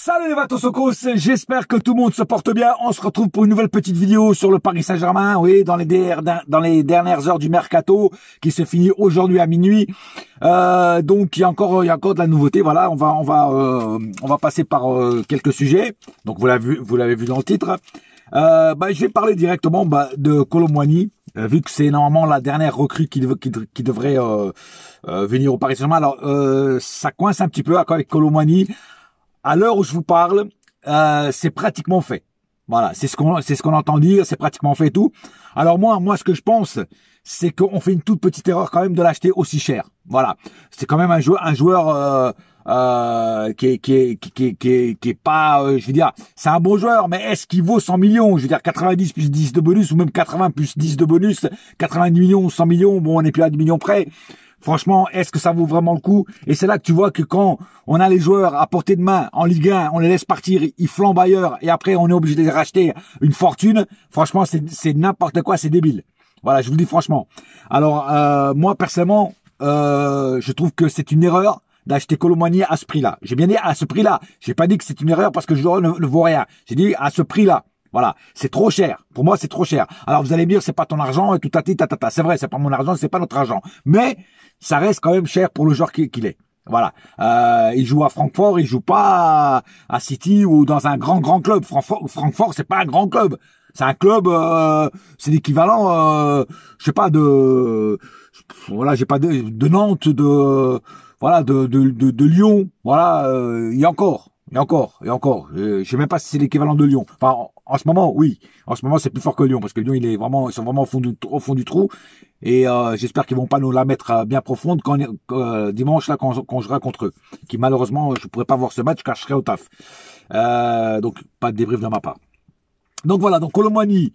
Salut les Vatosokos, j'espère que tout le monde se porte bien. On se retrouve pour une nouvelle petite vidéo sur le Paris Saint-Germain, oui, dans les dernières heures du mercato qui se finit aujourd'hui à minuit. Donc il y a encore de la nouveauté. Voilà, on va passer par quelques sujets. Donc vous l'avez vu dans le titre. Je vais parler directement de Kolo Muani, vu que c'est normalement la dernière recrue qui devrait venir au Paris Saint-Germain. Alors ça coince un petit peu avec Kolo Muani. À l'heure où je vous parle, c'est pratiquement fait. Voilà, c'est ce qu'on entend dire, c'est pratiquement fait et tout. Alors moi, ce que je pense, c'est qu'on fait une toute petite erreur quand même de l'acheter aussi cher. Voilà, c'est quand même un joueur qui est pas, je veux dire, c'est un bon joueur, mais est-ce qu'il vaut 100 millions? Je veux dire, 90 plus 10 de bonus, ou même 80 plus 10 de bonus, 90 millions, 100 millions, bon, on n'est plus à 10 millions près. Franchement, est-ce que ça vaut vraiment le coup? Et c'est là que tu vois que quand on a les joueurs à portée de main en Ligue 1, on les laisse partir, ils flambent ailleurs, et après on est obligé de les racheter une fortune. Franchement, c'est n'importe quoi, c'est débile. Voilà, je vous le dis franchement. Alors, moi personnellement, je trouve que c'est une erreur d'acheter Kolo Muani à ce prix-là. J'ai bien dit à ce prix-là. J'ai pas dit que c'est une erreur parce que le joueur ne vaut rien. J'ai dit à ce prix-là. Voilà, c'est trop cher. Pour moi, c'est trop cher. Alors vous allez me dire, c'est pas ton argent et tout tatata. C'est vrai, c'est pas mon argent, c'est pas notre argent. Mais ça reste quand même cher pour le joueur qu'il est. Voilà. Il joue à Francfort, il joue pas à City ou dans un grand club. Francfort, c'est pas un grand club. C'est un club, c'est l'équivalent, je sais pas voilà, j'ai pas de Nantes, de Lyon. Voilà, il y a encore. Je sais même pas si c'est l'équivalent de Lyon. Enfin, en ce moment, oui. En ce moment, c'est plus fort que Lyon parce que Lyon, ils sont vraiment au fond du trou. Et j'espère qu'ils vont pas nous la mettre bien profonde dimanche là quand on jouera contre eux. Qui malheureusement, je pourrais pas voir ce match car je serai au taf. Donc pas de débrief de ma part. Donc voilà. Donc Kolo Muani,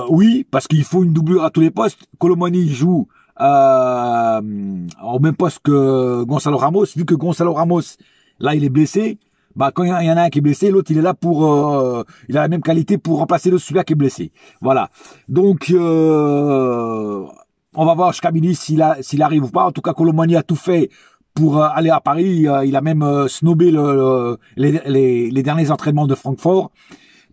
oui, parce qu'il faut une doublure à tous les postes. Kolo Muani joue au même poste que Gonzalo Ramos. Vu que Gonzalo Ramos là, il est blessé. Quand il y en a un qui est blessé, l'autre, il est là il a la même qualité pour remplacer celui-là qui est blessé. Voilà. Donc, on va voir jusqu'à midi s'il arrive ou pas. En tout cas, Kolo Muani a tout fait pour aller à Paris. Il a même snobé les derniers entraînements de Francfort.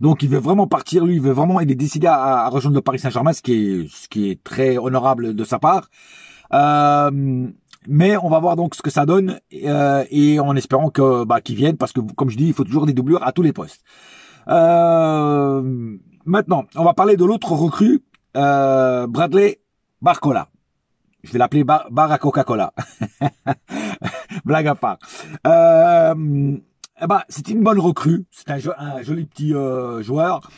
Donc, il veut vraiment partir, lui. Il est décidé à rejoindre le Paris Saint-Germain, ce qui est très honorable de sa part. Mais on va voir donc ce que ça donne et en espérant qu'ils viennent parce que comme je dis, il faut toujours des doublures à tous les postes. Maintenant, on va parler de l'autre recrue, Bradley Barcola. Je vais l'appeler Bar à Coca-Cola. Blague à part. C'est une bonne recrue. C'est un joli petit joueur.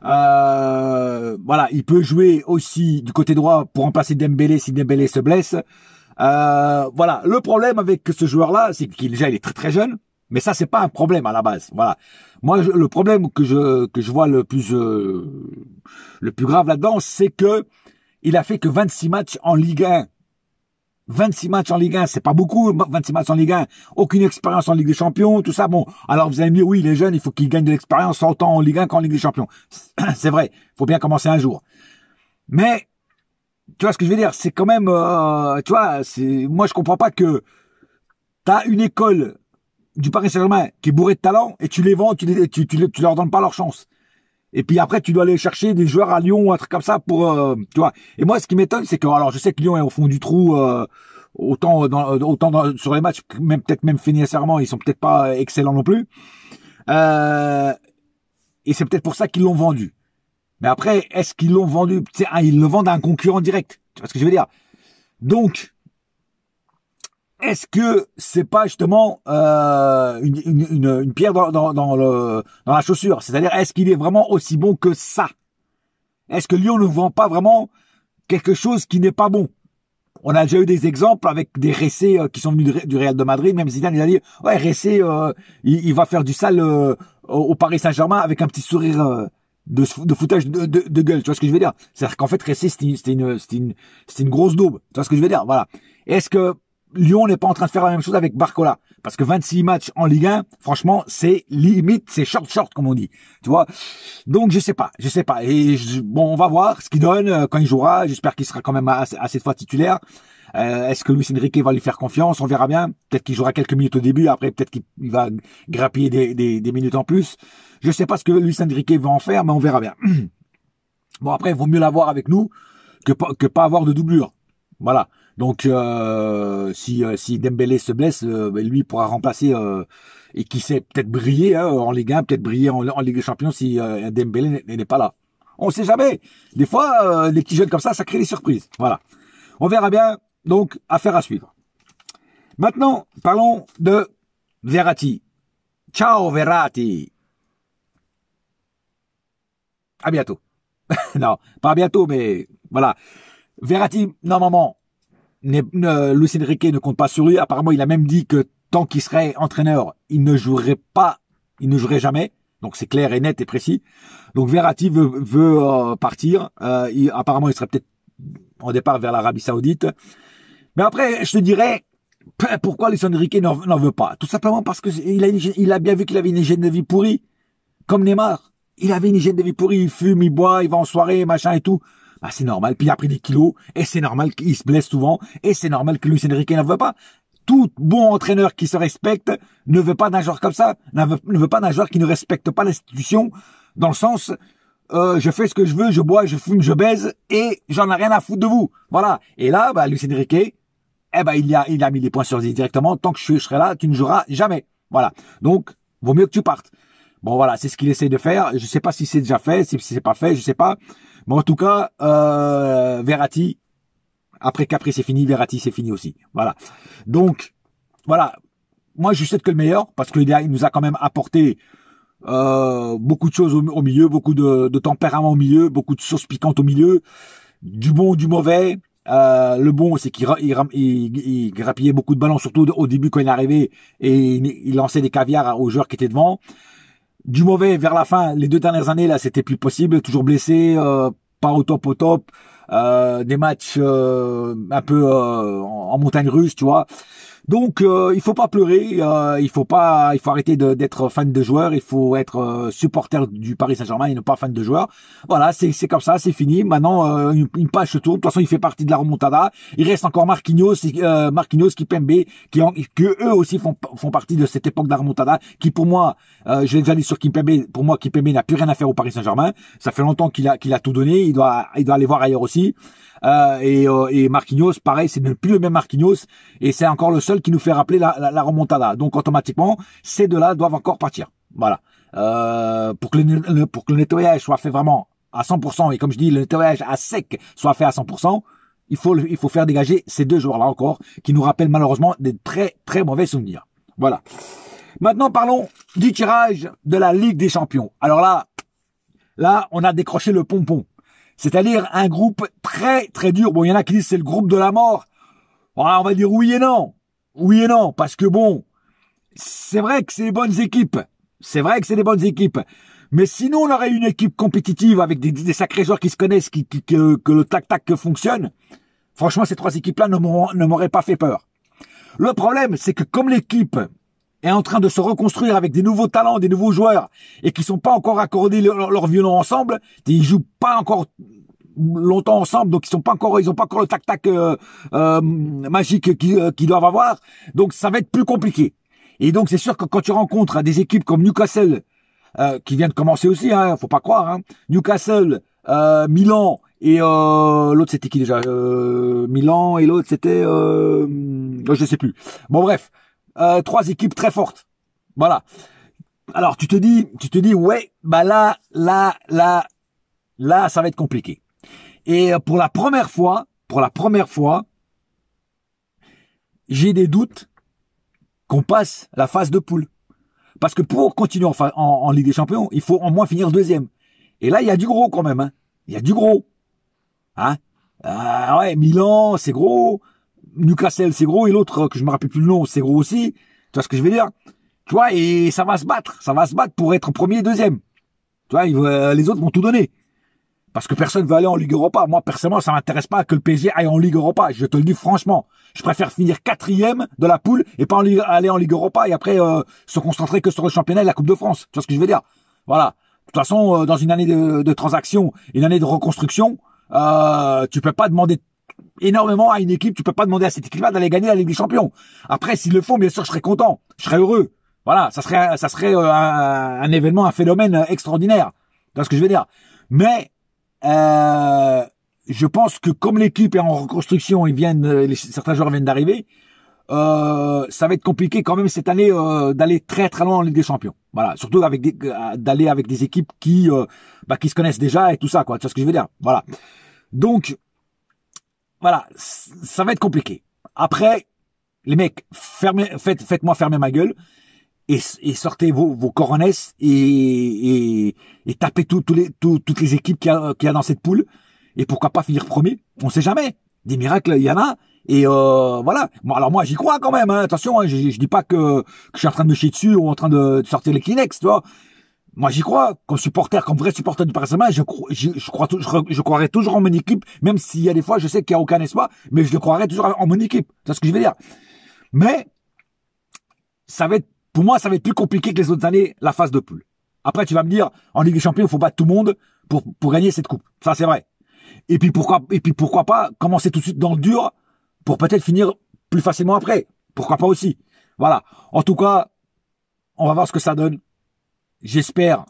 Voilà, il peut jouer aussi du côté droit pour remplacer Dembélé si Dembélé se blesse. Voilà, le problème avec ce joueur-là, c'est qu'il est très très jeune, mais ça c'est pas un problème à la base. Voilà, moi le problème que je vois le plus grave là-dedans, c'est que il a fait que 26 matchs en Ligue 1. 26 matchs en Ligue 1, c'est pas beaucoup, 26 matchs en Ligue 1, aucune expérience en Ligue des Champions, tout ça. Bon, alors vous allez me dire, oui, les jeunes, il faut qu'ils gagnent de l'expérience autant en Ligue 1 qu'en Ligue des Champions. C'est vrai, faut bien commencer un jour. Mais tu vois ce que je veux dire, c'est quand même, tu vois, moi je comprends pas que t'as une école du Paris Saint-Germain qui est bourrée de talent et tu les vends, tu leur donnes pas leur chance. Et puis après tu dois aller chercher des joueurs à Lyon ou un truc comme ça pour, tu vois. Et moi ce qui m'étonne, c'est que, alors je sais que Lyon est au fond du trou, autant sur les matchs, peut-être même financièrement, ils sont peut-être pas excellents non plus. Et c'est peut-être pour ça qu'ils l'ont vendu. Mais après, est-ce qu'ils l'ont vendu? Ils le vendent à un concurrent direct. Tu vois ce que je veux dire? Donc, est-ce que c'est pas justement une pierre dans la chaussure? C'est-à-dire, est-ce qu'il est vraiment aussi bon que ça? Est-ce que Lyon ne vend pas vraiment quelque chose qui n'est pas bon? On a déjà eu des exemples avec des Ressé qui sont venus du Real de Madrid. Même Zidane, il a dit, ouais, Ressé, il va faire du sale au Paris Saint-Germain avec un petit sourire de foutage de gueule. Tu vois ce que je veux dire? C'est-à-dire qu'en fait, Ressé, c'était une grosse daube. Tu vois ce que je veux dire? Voilà. Est-ce que Lyon n'est pas en train de faire la même chose avec Barcola? Parce que 26 matchs en Ligue 1, franchement, c'est limite, c'est short, comme on dit. Tu vois? Donc, je sais pas. Et bon, on va voir ce qu'il donne quand il jouera. J'espère qu'il sera quand même assez de fois titulaire. Est-ce que Luis Enrique va lui faire confiance? On verra bien. Peut-être qu'il jouera quelques minutes au début, après peut-être qu'il va grappiller des minutes en plus. Je sais pas ce que Luis Enrique va en faire, mais on verra bien. Bon, après, il vaut mieux l'avoir avec nous que pas avoir de doublure. Voilà. Donc, si Dembélé se blesse, lui pourra remplacer et qui sait peut-être briller en Ligue 1, peut-être briller en Ligue des Champions si Dembélé n'est pas là. On sait jamais. Des fois, les petits jeunes comme ça crée des surprises. Voilà. On verra bien. Donc, affaire à suivre. Maintenant, parlons de Verratti. Ciao Verratti. À bientôt. Non, pas à bientôt, mais voilà. Verratti, normalement, Luis Enrique ne compte pas sur lui. Apparemment, il a même dit que tant qu'il serait entraîneur, il ne jouerait jamais. Donc c'est clair et net et précis. Donc Verratti veut partir. Apparemment, il serait peut-être en départ vers l'Arabie Saoudite. Mais après, je te dirais, pourquoi Luis Enrique n'en veut pas? Tout simplement parce que il a bien vu qu'il avait une hygiène de vie pourrie, comme Neymar. Il avait une hygiène de vie pourrie, il fume, il boit, il va en soirée, machin et tout. Bah, c'est normal. Puis il a pris des kilos, et c'est normal qu'il se blesse souvent, et c'est normal que Luis Enrique n'en veut pas. Tout bon entraîneur qui se respecte ne veut pas d'un joueur comme ça, ne veut pas d'un joueur qui ne respecte pas l'institution, dans le sens, je fais ce que je veux, je bois, je fume, je baise, et j'en ai rien à foutre de vous. Voilà. Et là, bah, Luis Enrique, il a mis les points sur les i directement. Tant que je serai là, tu ne joueras jamais. Voilà. Donc, vaut mieux que tu partes. Bon, voilà, c'est ce qu'il essaie de faire. Je sais pas si c'est déjà fait, si c'est pas fait, je sais pas. Mais en tout cas, Verratti, après Capri c'est fini, Verratti c'est fini aussi. Voilà. Donc, voilà. Moi, je souhaite que le meilleur, parce qu'il nous a quand même apporté beaucoup de choses au milieu, beaucoup de tempérament au milieu, beaucoup de sauces piquantes au milieu, du bon, du mauvais. Le bon, c'est qu'il grappillait beaucoup de ballons, surtout au début quand il est arrivé, et il lançait des caviars aux joueurs qui étaient devant. Du mauvais vers la fin, les 2 dernières années là, c'était plus possible, toujours blessé, pas au top, des matchs un peu en montagne russe, tu vois. Donc il faut pas pleurer, il faut arrêter d'être fan de joueurs, il faut être supporter du Paris Saint-Germain et ne pas fan de joueurs. Voilà, c'est comme ça, c'est fini. Maintenant une page se tourne. De toute façon, il fait partie de la remontada. Il reste encore Marquinhos, Kimpembe, que eux aussi font partie de cette époque de la remontada, qui pour moi, je l'ai déjà dit sur Kimpembe, pour moi Kimpembe n'a plus rien à faire au Paris Saint-Germain. Ça fait longtemps qu'il a tout donné, il doit aller voir ailleurs aussi. Et Marquinhos, pareil, c'est plus le même Marquinhos, et c'est encore le seul qui nous fait rappeler la remontada. Donc automatiquement, ces deux-là doivent encore partir. Voilà. Pour que le nettoyage soit fait vraiment à 100%, et comme je dis, le nettoyage à sec soit fait à 100%, il faut faire dégager ces deux joueurs-là encore, qui nous rappellent malheureusement des très très mauvais souvenirs. Voilà. Maintenant, parlons du tirage de la Ligue des Champions. Alors là, on a décroché le pompon. C'est-à-dire un groupe très très dur. Bon, il y en a qui disent c'est le groupe de la mort. Alors, on va dire oui et non. Oui et non, parce que bon, c'est vrai que c'est des bonnes équipes. C'est vrai que c'est des bonnes équipes. Mais sinon, on aurait une équipe compétitive avec des sacrés joueurs qui se connaissent, que le tac-tac fonctionne. Franchement, ces 3 équipes-là ne m'auraient pas fait peur. Le problème, c'est que comme l'équipe est en train de se reconstruire avec des nouveaux talents, des nouveaux joueurs, et qui sont pas encore accordés leur violon ensemble, ils jouent pas encore longtemps ensemble, donc ils ont pas encore le tac-tac magique qu'ils doivent avoir, donc ça va être plus compliqué. Et donc c'est sûr que quand tu rencontres des équipes comme Newcastle, qui vient de commencer aussi, faut pas croire, Newcastle, Milan, et l'autre c'était qui déjà, Milan, et l'autre c'était je sais plus. Bon bref, 3 équipes très fortes. Voilà. Alors tu te dis ouais, bah là ça va être compliqué. Et pour la première fois, j'ai des doutes qu'on passe la phase de poule. Parce que pour continuer en Ligue des Champions, il faut au moins finir 2e. Et là, il y a du gros quand même. Il y a du gros. Ouais, Milan, c'est gros. Newcastle, c'est gros. Et l'autre, que je me rappelle plus le nom, c'est gros aussi. Tu vois ce que je veux dire? Tu vois, et ça va se battre. Ça va se battre pour être premier et 2e. Tu vois, les autres vont tout donner. Parce que personne veut aller en Ligue Europa. Moi, personnellement, ça m'intéresse pas que le PSG aille en Ligue Europa. Je te le dis franchement. Je préfère finir 4e de la poule et pas aller en Ligue Europa et après se concentrer que sur le championnat et la Coupe de France. Tu vois ce que je veux dire? Voilà. De toute façon, dans une année de transaction, une année de reconstruction, tu peux pas demander énormément à une équipe. Tu peux pas demander à cette équipe-là d'aller gagner la Ligue des Champions. Après, s'ils le font, bien sûr, je serais content. Je serais heureux. Voilà, ça serait un événement, un phénomène extraordinaire. Tu vois ce que je veux dire? Mais je pense que comme l'équipe est en reconstruction, certains joueurs viennent d'arriver, ça va être compliqué quand même cette année d'aller très très loin en Ligue des Champions. Voilà, surtout d'aller avec des équipes qui se connaissent déjà et tout ça, quoi. Tu vois ce que je veux dire? Voilà. Donc voilà, ça va être compliqué. Après, les mecs, faites-moi fermer ma gueule et sortez vos coronets et tapez toutes les équipes qu'il y a dans cette poule. Et pourquoi pas finir premier? On sait jamais. Des miracles, il y en a. Et voilà. Bon, alors moi, j'y crois quand même. Hein. Attention, hein, je dis pas que je suis en train de me chier dessus ou en train de sortir les Kleenex, tu vois. Moi, j'y crois. Comme supporter, comme vrai supporter du Paris Saint-Germain, je croirais toujours en mon équipe, même s'il y a des fois, je sais qu'il n'y a aucun espoir, mais je le croirais toujours en mon équipe. C'est ce que je veux dire. Mais pour moi, ça va être plus compliqué que les autres années, la phase de poule. Après, tu vas me dire, en Ligue des Champions, il faut battre tout le monde pour gagner cette coupe. Ça, c'est vrai. Et puis pourquoi pas commencer tout de suite dans le dur pour peut-être finir plus facilement après. Pourquoi pas aussi. Voilà. En tout cas, on va voir ce que ça donne. J'espère.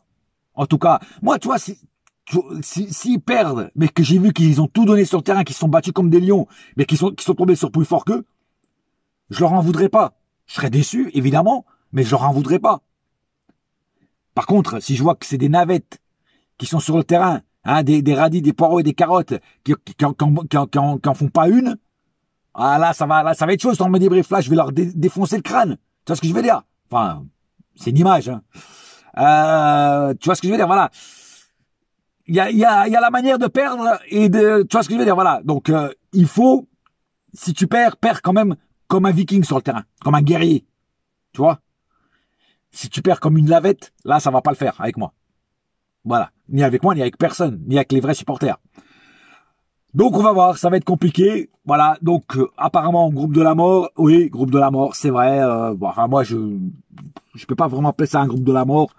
En tout cas, moi, tu vois, s'ils perdent, mais que j'ai vu qu'ils ont tout donné sur le terrain, qu'ils se sont battus comme des lions, mais qu'ils sont tombés sur plus fort qu'eux, je leur en voudrais pas. Je serais déçu, évidemment, mais je leur en voudrais pas. Par contre, si je vois que c'est des navettes qui sont sur le terrain, hein, des radis, des poireaux et des carottes qui en font pas une, ah là ça va être chaud dans le débrief là, je vais leur défoncer le crâne. Tu vois ce que je veux dire? Enfin, c'est une image. Hein. Tu vois ce que je veux dire? Voilà. Il y a la manière de perdre et tu vois ce que je veux dire? Voilà. Donc il faut, si tu perds quand même comme un viking sur le terrain, comme un guerrier. Tu vois? Si tu perds comme une lavette, là ça va pas le faire avec moi. Voilà. Ni avec moi, ni avec personne, ni avec les vrais supporters. Donc on va voir, ça va être compliqué. Voilà, donc apparemment groupe de la mort, oui, groupe de la mort, c'est vrai. Bon, enfin moi je peux pas vraiment appeler ça un groupe de la mort.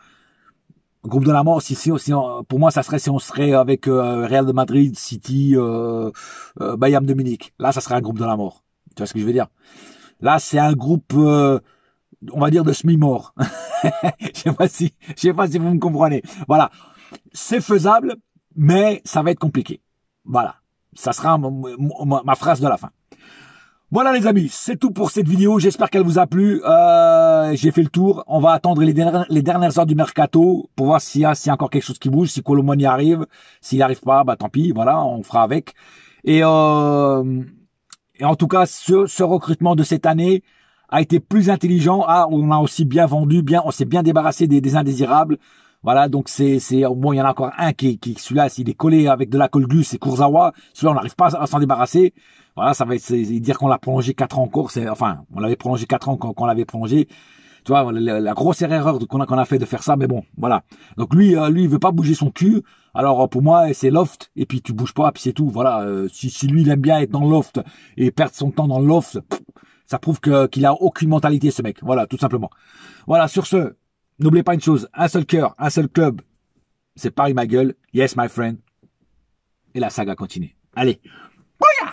Groupe de la mort, pour moi ça serait si on serait avec Real de Madrid, City, Bayern de Munich. Là ça serait un groupe de la mort. Tu vois ce que je veux dire? Là c'est un groupe, on va dire de semi-mort. Je sais pas si vous me comprenez. Voilà, c'est faisable, mais ça va être compliqué. Voilà. Ça sera ma phrase de la fin. Voilà les amis, c'est tout pour cette vidéo. J'espère qu'elle vous a plu. J'ai fait le tour. On va attendre les dernières heures du mercato pour voir s'il y a encore quelque chose qui bouge. Si Colomoni arrive, s'il n'arrive pas, bah tant pis. Voilà, on fera avec. Et en tout cas, ce recrutement de cette année a été plus intelligent. Ah, on a aussi bien vendu, on s'est bien débarrassé des indésirables. Voilà, donc bon, il y en a encore un qui celui-là, s'il est collé avec de la colle glue, c'est Kurzawa. Celui-là, on n'arrive pas à s'en débarrasser. Voilà, ça va être dire qu'on l'a prolongé 4 ans encore. On l'avait prolongé 4 ans quand on l'avait prolongé. Tu vois, la grosse erreur qu'on a fait de faire ça, mais bon, voilà. Donc lui, il veut pas bouger son cul. Alors pour moi, c'est loft et puis tu bouges pas, puis c'est tout. Voilà, si lui il aime bien être dans le loft et perdre son temps dans le loft, ça prouve qu'il a aucune mentalité ce mec. Voilà, tout simplement. Voilà, sur ce. N'oubliez pas une chose, un seul cœur, un seul club, c'est Paris ma gueule, yes my friend, et la saga continue. Allez, bouya!